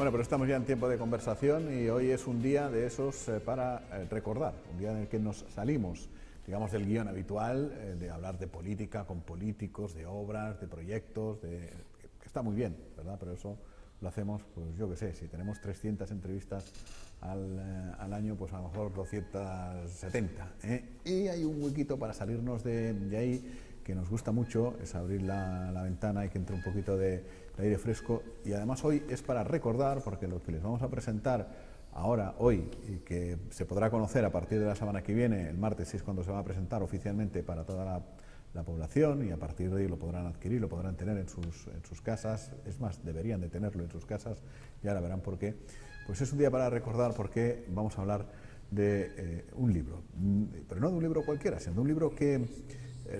Bueno, pero estamos ya en tiempo de conversación y hoy es un día de esos para recordar, un día en el que nos salimos, digamos, del guión habitual, de hablar de política con políticos, de obras, de proyectos, que está muy bien, ¿verdad? Pero eso lo hacemos, pues yo qué sé, si tenemos 300 entrevistas al año, pues a lo mejor 270, ¿eh? Y hay un huequito para salirnos de ahí, que nos gusta mucho, es abrir la ventana y que entre un poquito de aire fresco. Y además hoy es para recordar, porque lo que les vamos a presentar hoy, y que se podrá conocer a partir de la semana que viene, el martes es cuando se va a presentar oficialmente para toda la población, y a partir de ahí lo podrán adquirir, lo podrán tener en sus casas, es más, deberían de tenerlo en sus casas, y ahora verán por qué. Pues es un día para recordar, porque vamos a hablar de un libro, pero no de un libro cualquiera, sino de un libro que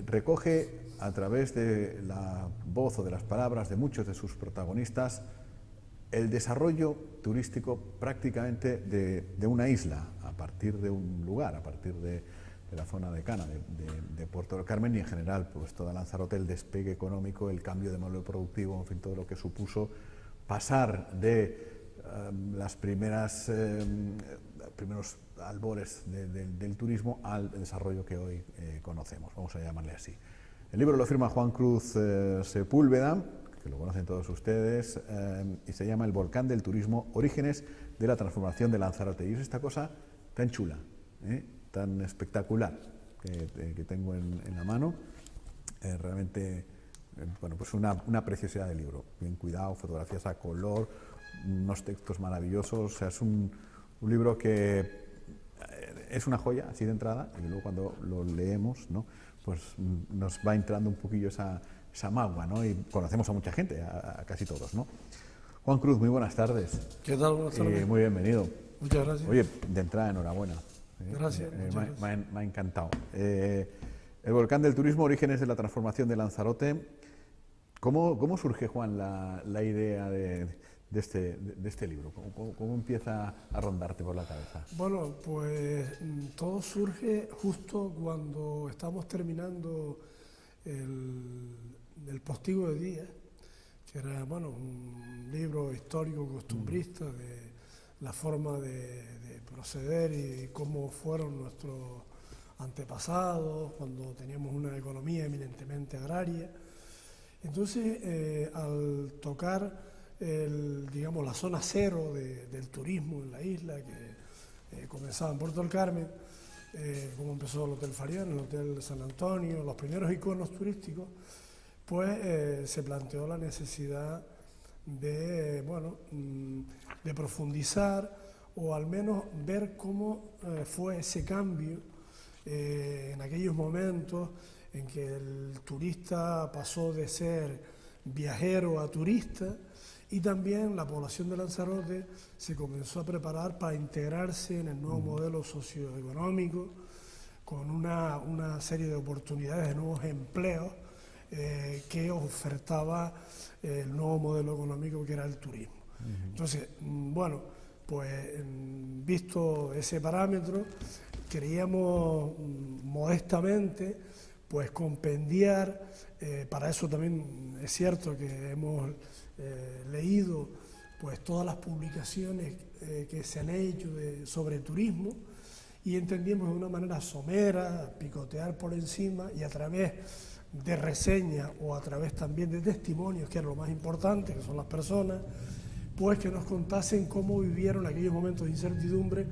recoge a través de la voz o de las palabras de muchos de sus protagonistas el desarrollo turístico prácticamente de una isla, a partir de un lugar, a partir de la zona de Cana, de Puerto del Carmen, y en general pues toda Lanzarote, el despegue económico, el cambio de modelo productivo, en fin, todo lo que supuso pasar de las primeros albores del turismo al desarrollo que hoy conocemos, vamos a llamarle así. El libro lo firma Juan Cruz Sepúlveda, que lo conocen todos ustedes, y se llama El volcán del turismo, orígenes de la transformación de Lanzarote. Y es esta cosa tan chula, tan espectacular que tengo en la mano, realmente, bueno, pues una preciosidad de libro, bien cuidado, fotografías a color, unos textos maravillosos. O sea, es un libro que es una joya así de entrada, y luego cuando lo leemos, ¿no?, pues nos va entrando un poquillo esa magua, ¿no?, y conocemos a mucha gente, a casi todos, ¿no? Juan Cruz, muy buenas tardes. ¿Qué tal? Buenas tardes. Muy bienvenido. Muchas gracias. Oye, de entrada, enhorabuena. Gracias. Me ha encantado. El volcán del turismo, orígenes de la transformación de Lanzarote. ¿Cómo surge, Juan, la idea de este libro? ¿Cómo empieza a rondarte por la cabeza? Bueno, pues todo surge justo cuando estamos terminando el Postigo de Díaz, que era, bueno, un libro histórico costumbrista de la forma de proceder y cómo fueron nuestros antepasados cuando teníamos una economía eminentemente agraria. Entonces, al tocar digamos, la zona cero del turismo en la isla, que comenzaba en Puerto del Carmen, como empezó el Hotel Fariana, el Hotel San Antonio, los primeros iconos turísticos, pues se planteó la necesidad de, bueno, de profundizar o al menos ver cómo fue ese cambio en aquellos momentos en que el turista pasó de ser viajero a turista, y también la población de Lanzarote se comenzó a preparar para integrarse en el nuevo modelo socioeconómico, con una serie de oportunidades de nuevos empleos que ofertaba el nuevo modelo económico, que era el turismo. Entonces, bueno, pues visto ese parámetro, queríamos modestamente pues compendiar, para eso también es cierto que hemos leído pues todas las publicaciones que se han hecho sobre turismo, y entendimos de una manera somera, picotear por encima, y a través de reseñas o a través también de testimonios, que es lo más importante, que son las personas, pues que nos contasen cómo vivieron aquellos momentos de incertidumbre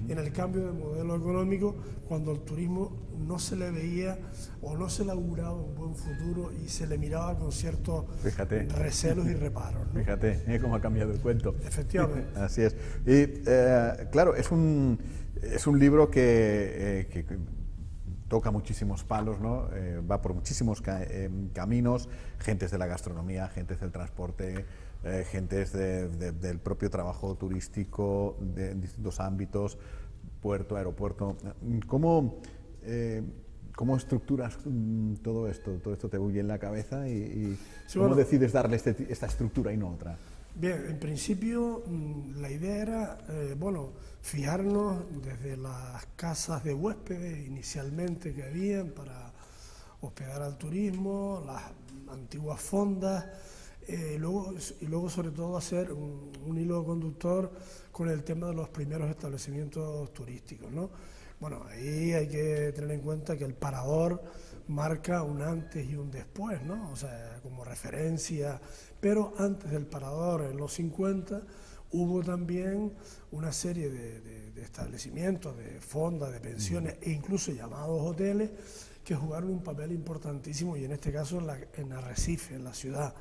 en el cambio de modelo económico, cuando el turismo no se le veía o no se le auguraba un buen futuro y se le miraba con ciertos recelos y reparos, ¿no? Fíjate cómo ha cambiado el cuento. Efectivamente. Así es. Y claro, es un libro que toca muchísimos palos, ¿no? Va por muchísimos caminos, gentes de la gastronomía, gentes del transporte, gentes del propio trabajo turístico, en distintos ámbitos, puerto, aeropuerto. ¿Cómo estructuras todo esto? Todo esto te bulle en la cabeza y sí, ¿cómo decides darle esta estructura y no otra? Bien, en principio la idea era, bueno, fijarnos desde las casas de huéspedes inicialmente que habían para hospedar al turismo, las antiguas fondas, y luego sobre todo hacer un hilo conductor con el tema de los primeros establecimientos turísticos, ¿no? Bueno, ahí hay que tener en cuenta que el Parador marca un antes y un después, ¿no? O sea, como referencia, pero antes del Parador, en los 50, hubo también una serie de establecimientos, de fondas, de pensiones e incluso llamados hoteles que jugaron un papel importantísimo, y en este caso en Arrecife, en la ciudad.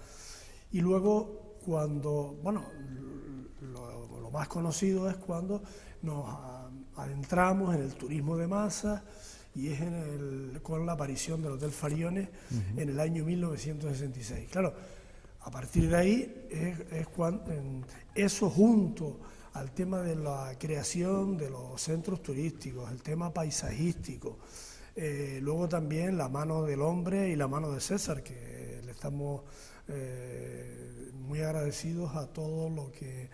Y luego cuando, bueno, lo más conocido es cuando nos adentramos en el turismo de masas, y es con la aparición del Hotel Fariones en el año 1966. Claro, a partir de ahí es cuando eso, junto al tema de la creación de los centros turísticos, el tema paisajístico, luego también la mano del hombre y la mano de César, que le estamos muy agradecidos a todo lo que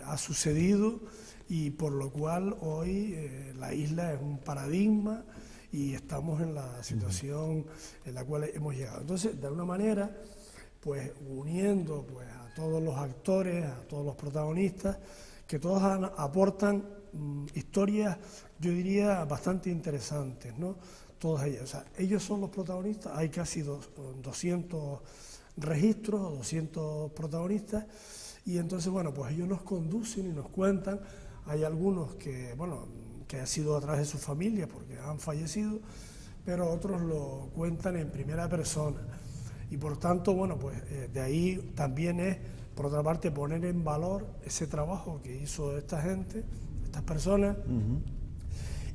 ha sucedido, y por lo cual hoy la isla es un paradigma y estamos en la situación en la cual hemos llegado. Entonces, de alguna manera, pues uniendo pues a todos los actores, a todos los protagonistas, que todos aportan historias, yo diría, bastante interesantes, ¿no? Todas ellas, o sea, ellos son los protagonistas, hay casi 200 registros, 200 protagonistas, y entonces, bueno, pues ellos nos conducen y nos cuentan. Hay algunos que, bueno, que han sido a través de sus familias porque han fallecido, pero otros lo cuentan en primera persona. Y por tanto, bueno, pues de ahí también es, por otra parte, poner en valor ese trabajo que hizo esta gente, estas personas,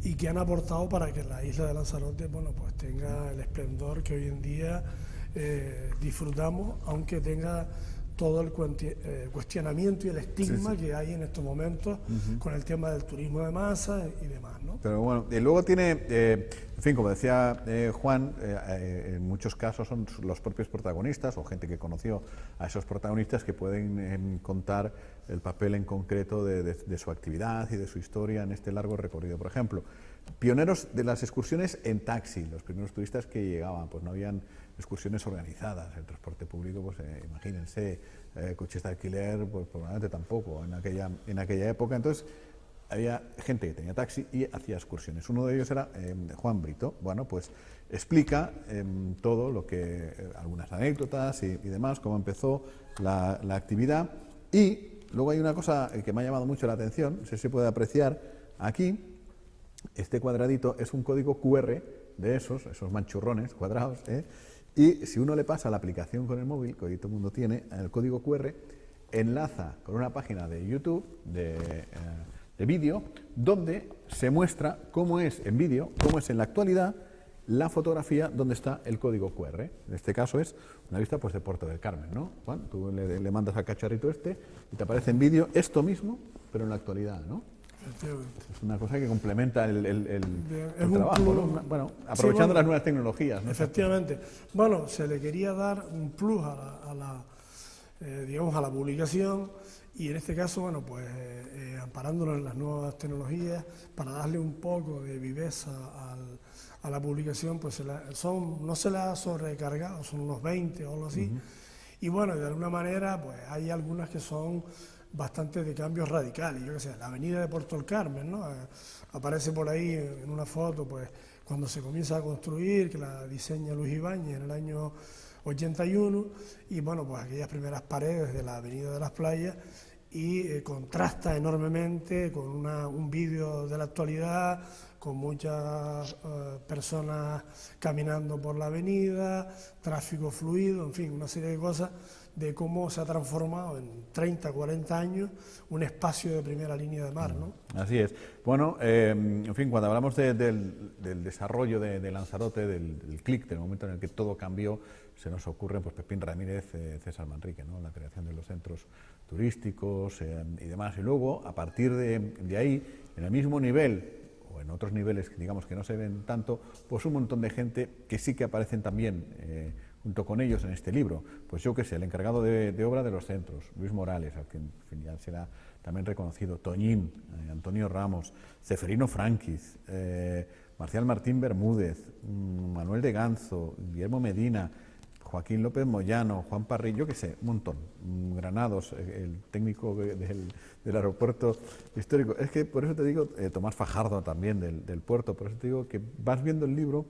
y que han aportado para que la isla de Lanzarote, bueno, pues tenga el esplendor que hoy en día disfrutamos, aunque tenga todo el cuestionamiento y el estigma que hay en estos momentos con el tema del turismo de masa y demás, ¿no? Pero bueno, y luego tiene, en fin, como decía Juan, en muchos casos son los propios protagonistas o gente que conoció a esos protagonistas que pueden contar el papel en concreto de su actividad y de su historia en este largo recorrido. Por ejemplo, pioneros de las excursiones en taxi, los primeros turistas que llegaban, pues no habían excursiones organizadas, el transporte público, pues imagínense, coches de alquiler, pues probablemente tampoco en aquella época. Entonces había gente que tenía taxi y hacía excursiones. Uno de ellos era Juan Brito. Bueno, pues explica todo lo que, algunas anécdotas y demás, cómo empezó la actividad. Y luego hay una cosa que me ha llamado mucho la atención, no sé si se puede apreciar aquí. Este cuadradito es un código QR de esos manchurrones cuadrados, y si uno le pasa la aplicación con el móvil, que hoy todo el mundo tiene, el código QR enlaza con una página de YouTube de vídeo, donde se muestra cómo es en vídeo, cómo es en la actualidad la fotografía donde está el código QR. En este caso es una vista, pues, de Puerto del Carmen, ¿no? Juan, tú le mandas al cacharrito y te aparece en vídeo esto mismo, pero en la actualidad, ¿no? Es una cosa que complementa el trabajo, ¿no? Bueno, aprovechando las nuevas tecnologías, ¿no? Efectivamente. Bueno, se le quería dar un plus digamos, a la publicación, y en este caso, bueno, pues amparándonos en las nuevas tecnologías, para darle un poco de viveza a la publicación, pues no se la ha sobrecargado, son unos 20 o algo así, y bueno, de alguna manera, pues hay algunas que son bastante de cambios radicales. Yo qué sé, la avenida de Puerto del Carmen, ¿no? Aparece por ahí en una foto, pues, cuando se comienza a construir, que la diseña Luis Ibáñez en el año 81, y bueno, pues aquellas primeras paredes de la avenida de las Playas, y contrasta enormemente con un vídeo de la actualidad, con muchas personas caminando por la avenida, tráfico fluido, en fin, una serie de cosas de cómo se ha transformado en 30, 40 años un espacio de primera línea de mar, ¿no? Así es. Bueno, en fin, cuando hablamos del desarrollo de Lanzarote, del clic, del momento en el que todo cambió, se nos ocurren, pues, Pepín Ramírez, César Manrique, ¿no? La creación de los centros turísticos y demás. Y luego, a partir de ahí, en el mismo nivel, o en otros niveles, digamos, que no se ven tanto, pues un montón de gente que sí que aparecen también junto con ellos en este libro. Pues yo qué sé, el encargado de obra de los centros, Luis Morales, al que, en fin, ya será también reconocido, Toñín, Antonio Ramos, Ceferino Franquiz, Marcial Martín Bermúdez, Manuel de Ganzo, Guillermo Medina, Joaquín López Moyano, Juan Parrillo, yo qué sé, un montón, Granados, el técnico del aeropuerto histórico. Es que por eso te digo, Tomás Fajardo también del puerto, por eso te digo que vas viendo el libro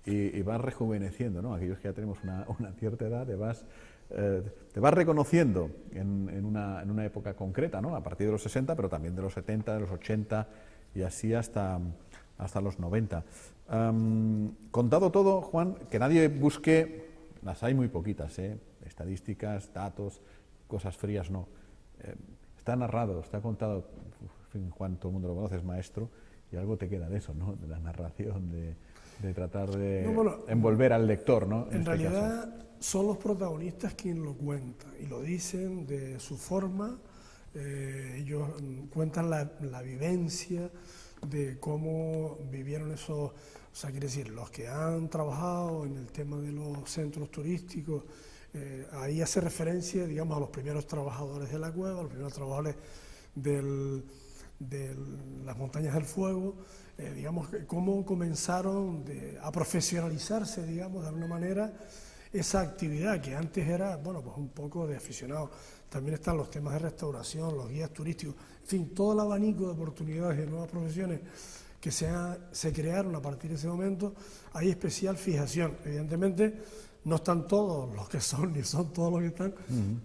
y vas rejuveneciendo, ¿no? Aquellos que ya tenemos una cierta edad, te vas reconociendo en una época concreta, ¿no? A partir de los 60, pero también de los 70, de los 80 y así hasta los 90. Contado todo, Juan, que nadie busque, las hay muy poquitas, estadísticas, datos, cosas frías, no. Está narrado, está contado, en fin, Juan, todo el mundo lo conoce, es maestro, y algo te queda de eso, ¿no? De la narración, de tratar de envolver al lector, ¿no? En realidad son los protagonistas quienes lo cuentan y lo dicen de su forma. Ellos cuentan la vivencia de cómo vivieron esos, o sea, quiere decir, los que han trabajado en el tema de los centros turísticos, ahí hace referencia, digamos, a los primeros trabajadores de la cueva, a los primeros trabajadores de las montañas del fuego, digamos, cómo comenzaron a profesionalizarse, digamos, de alguna manera, esa actividad que antes era, bueno, pues un poco de aficionado. También están los temas de restauración, los guías turísticos, en fin, todo el abanico de oportunidades de nuevas profesiones que se crearon a partir de ese momento. Hay especial fijación, evidentemente no están todos los que son, ni son todos los que están,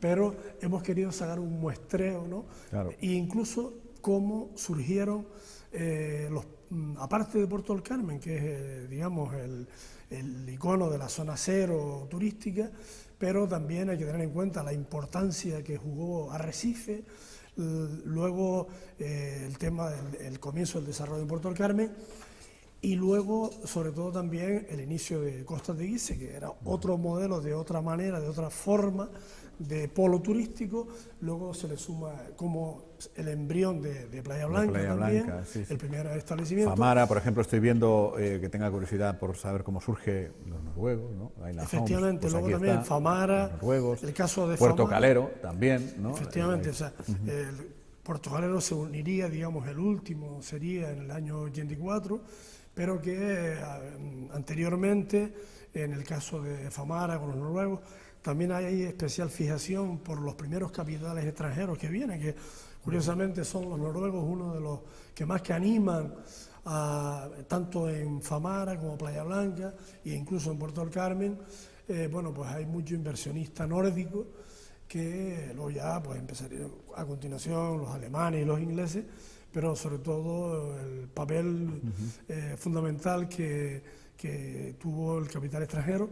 pero hemos querido sacar un muestreo, ¿no? Claro. E incluso cómo surgieron aparte de Puerto del Carmen, que es, digamos, el icono de la zona cero turística, pero también hay que tener en cuenta la importancia que jugó Arrecife, luego el tema del comienzo del desarrollo de Puerto del Carmen, y luego, sobre todo, también el inicio de Costa Teguise, que era otro modelo, de otra manera, de otra forma, de polo turístico. Luego se le suma como el embrión de Playa Blanca también, sí. El primer establecimiento. Famara, por ejemplo, estoy viendo que tenga curiosidad por saber cómo surge los noruegos, ¿no? Efectivamente, pues luego también Famara, noruegos, el caso de Puerto Famara, Calero también, ¿no? Efectivamente, o sea, Puerto Calero se uniría, digamos, el último sería en el año 84, pero que anteriormente, en el caso de Famara con los noruegos, también hay especial fijación por los primeros capitales extranjeros que vienen, que curiosamente son los noruegos uno de los que más que animan, tanto en Famara como Playa Blanca e incluso en Puerto del Carmen. Bueno, pues hay mucho inversionista nórdico que luego ya pues empezarían a continuación los alemanes y los ingleses, pero sobre todo el papel fundamental que tuvo el capital extranjero.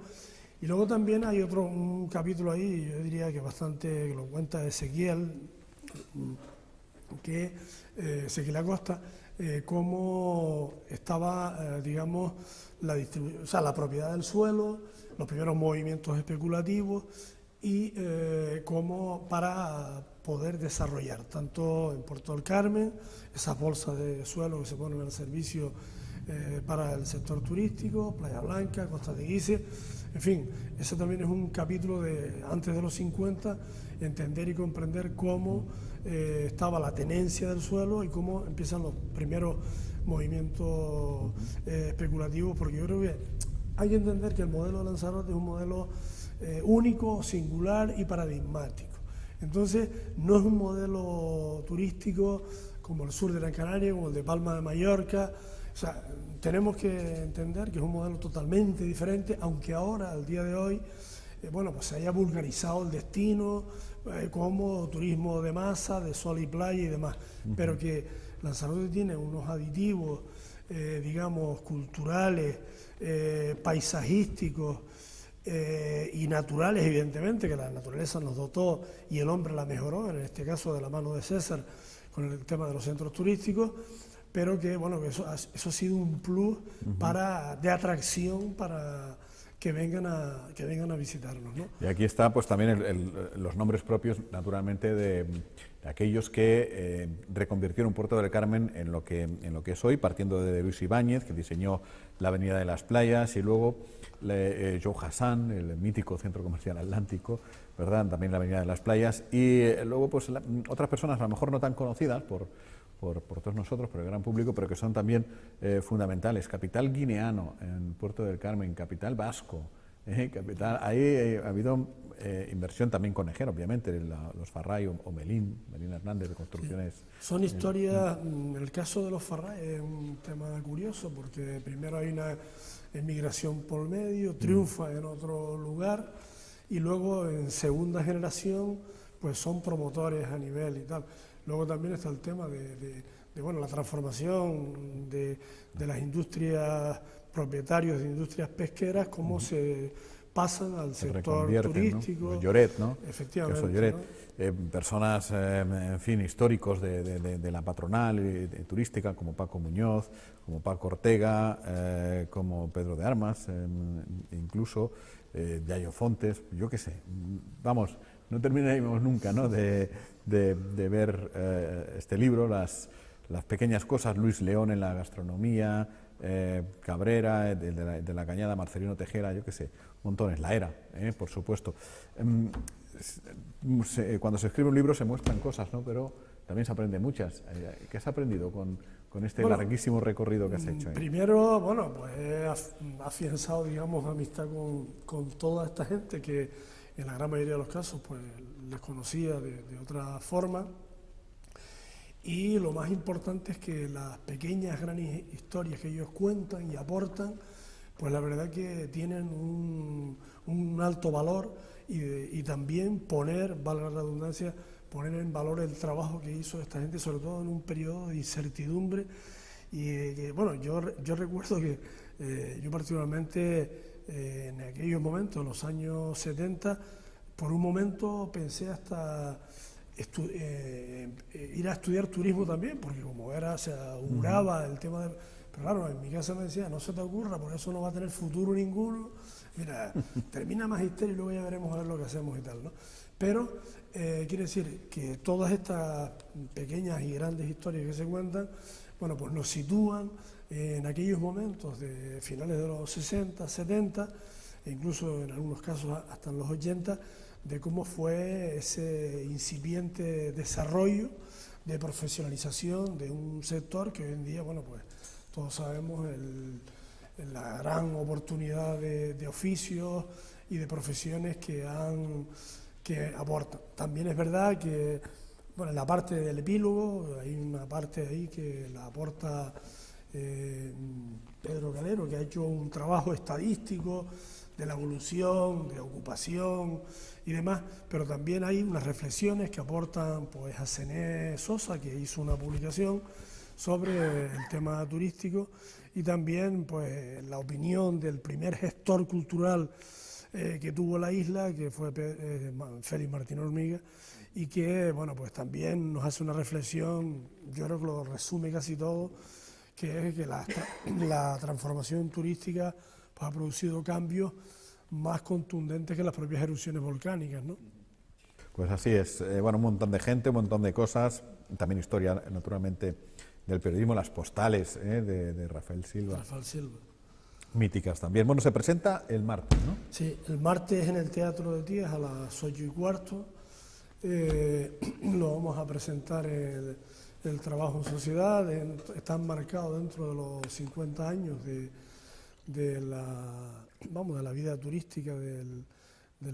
Y luego también hay un capítulo ahí, yo diría que bastante, que lo cuenta Ezequiel, Ezequiel Acosta, cómo estaba, digamos, la propiedad del suelo, los primeros movimientos especulativos y cómo para poder desarrollar, tanto en Puerto del Carmen, esas bolsas de suelo que se ponen al servicio para el sector turístico, Playa Blanca, Costa Teguise. En fin, ese también es un capítulo de antes de los 50, entender y comprender cómo estaba la tenencia del suelo y cómo empiezan los primeros movimientos especulativos, porque yo creo que hay que entender que el modelo de Lanzarote es un modelo único, singular y paradigmático. Entonces, no es un modelo turístico como el sur de Gran Canaria, como el de Palma de Mallorca. O sea, tenemos que entender que es un modelo totalmente diferente, aunque ahora, al día de hoy, bueno, pues se haya vulgarizado el destino como turismo de masa, de sol y playa y demás, pero que Lanzarote tiene unos aditivos, digamos, culturales, paisajísticos y naturales, evidentemente, que la naturaleza nos dotó y el hombre la mejoró, en este caso de la mano de César, con el tema de los centros turísticos, pero que, bueno, que eso ha sido un plus de atracción para que vengan a visitarnos, ¿no? Y aquí está pues también los nombres propios, naturalmente, de aquellos que reconvirtieron Puerto del Carmen en lo que es hoy, partiendo de Luis Ibáñez, que diseñó la Avenida de las Playas, y luego Joe Hassan, el mítico Centro Comercial Atlántico, ¿verdad? También la Avenida de las Playas, y luego pues otras personas a lo mejor no tan conocidas por todos nosotros, por el gran público, pero que son también fundamentales. Capital guineano en Puerto del Carmen, capital vasco Capital. Ahí ha habido inversión también conejera, obviamente, los Farray o Melín Hernández de construcciones. Sí. Son historias, en el caso de los Farray es un tema curioso, porque primero hay una emigración por medio, triunfa en otro lugar, y luego en segunda generación pues son promotores a nivel y tal. Luego también está el tema de bueno, la transformación de las industrias, propietarios de industrias pesqueras, cómo se pasan al sector turístico. ¿No? Lloret, ¿no? Efectivamente. Lloret. ¿No? Personas, en fin, históricos de la patronal turística, como Paco Muñoz, como Paco Ortega, como Pedro de Armas, incluso Yayo Fontes, yo qué sé. Vamos, no terminaremos nunca, ¿no?, de ver este libro, las pequeñas cosas, Luis León en la gastronomía, Cabrera, de la Cañada, Marcelino Tejera, yo qué sé, montones, La Era, por supuesto. Cuando se escribe un libro se muestran cosas, ¿no?, pero también se aprende muchas. ¿Qué has aprendido con este larguísimo recorrido que has hecho? Primero, bueno, pues he afianzado, digamos, amistad con toda esta gente que en la gran mayoría de los casos pues les conocía de otra forma. Y lo más importante es que las pequeñas, grandes historias que ellos cuentan y aportan, pues la verdad que tienen un alto valor y también poner, valga la redundancia, poner en valor el trabajo que hizo esta gente, sobre todo en un periodo de incertidumbre. Y bueno, yo recuerdo que yo particularmente en aquellos momentos, en los años 70, por un momento pensé hasta ir a estudiar turismo también, porque como se auguraba el tema de... Pero claro, en mi casa me decía, no se te ocurra, porque eso no va a tener futuro ninguno. Mira, termina magisterio y luego ya veremos a ver lo que hacemos y tal, ¿no? Pero quiere decir que todas estas pequeñas y grandes historias que se cuentan, bueno, pues nos sitúan en aquellos momentos de finales de los 60, 70, e incluso en algunos casos hasta en los 80, de cómo fue ese incipiente desarrollo de profesionalización de un sector que hoy en día, bueno, pues todos sabemos la gran oportunidad de oficios y de profesiones que aportan. También es verdad que, bueno, en la parte del epílogo hay una parte ahí que la aporta Pedro Calero, que ha hecho un trabajo estadístico de la evolución, de ocupación y demás, pero también hay unas reflexiones que aportan pues a Cené Sosa, que hizo una publicación sobre el tema turístico, y también pues la opinión del primer gestor cultural que tuvo la isla, que fue Félix Martín Hormiga, y que bueno, pues también nos hace una reflexión, yo creo que lo resume casi todo, que es que la transformación turística pues ha producido cambios más contundentes que las propias erupciones volcánicas, ¿no? Pues así es. Bueno, un montón de gente, un montón de cosas, también historia, naturalmente, del periodismo, las postales de Rafael Silva. Rafael Silva. Míticas también. Bueno, se presenta el martes, ¿no? Sí, el martes en el Teatro de Tías a las 8:15. Lo vamos a presentar el trabajo en sociedad. Está enmarcado dentro de los 50 años de la vida turística del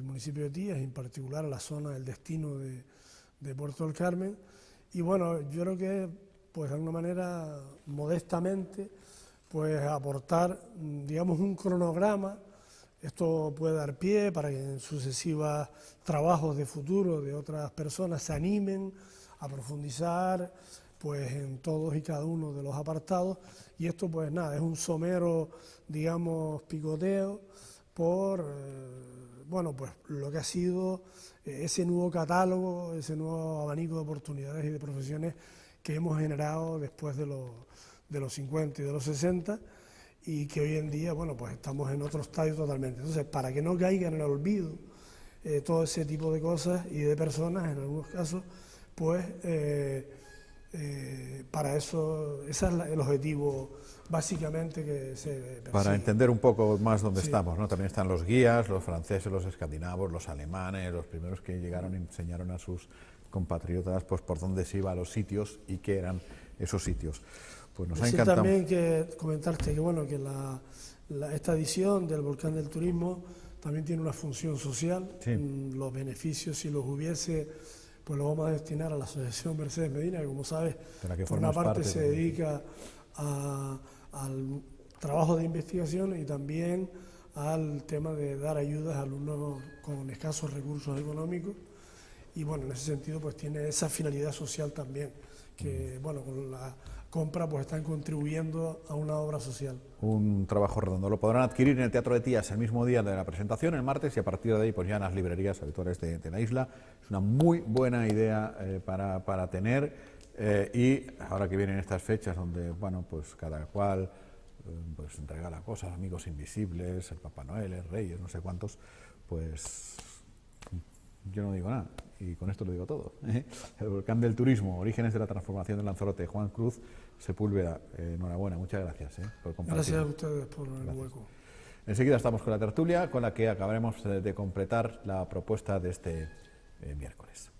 municipio de Tías, en particular la zona del destino de Puerto del Carmen. Y bueno, yo creo que, pues de alguna manera, modestamente, pues aportar, digamos, un cronograma. Esto puede dar pie para que en sucesivos trabajos de futuro de otras personas se animen a profundizar pues en todos y cada uno de los apartados, y esto pues nada, es un somero, digamos, picoteo por bueno, pues lo que ha sido ese nuevo catálogo, ese nuevo abanico de oportunidades y de profesiones que hemos generado después de los 50 y de los 60, y que hoy en día, bueno, pues estamos en otro estadio totalmente. Entonces, para que no caiga en el olvido todo ese tipo de cosas y de personas, en algunos casos, pues para eso, ese es el objetivo básicamente que se persigue. Para entender un poco más dónde estamos, ¿no? También están los guías, los franceses, los escandinavos, los alemanes, los primeros que llegaron y enseñaron a sus compatriotas pues por dónde se iba a los sitios y qué eran esos sitios. Pues nos ha encantado. También que comentarte que bueno, que esta edición del Volcán del Turismo también tiene una función social. Sí. Los beneficios, si los hubiese, pues los vamos a destinar a la Asociación Mercedes Medina, que como sabes, por una parte se dedica al trabajo de investigación y también al tema de dar ayudas a alumnos con escasos recursos económicos. Y bueno, en ese sentido pues tiene esa finalidad social también, que bueno, con la compra pues están contribuyendo a una obra social. Un trabajo redondo. Lo podrán adquirir en el Teatro de Tías el mismo día de la presentación, el martes, y a partir de ahí pues ya en las librerías habituales de la isla. Es una muy buena idea para tener, y ahora que vienen estas fechas donde bueno, pues cada cual pues regala cosas, amigos invisibles, el Papá Noel, el Reyes, no sé cuántos, pues yo no digo nada, y con esto lo digo todo. El volcán del turismo, orígenes de la transformación del Lanzarote, Juan Cruz Sepúlveda. Enhorabuena, muchas gracias por compartir. Gracias a ustedes por el hueco. Enseguida estamos con la tertulia, con la que acabaremos de completar la propuesta de este miércoles.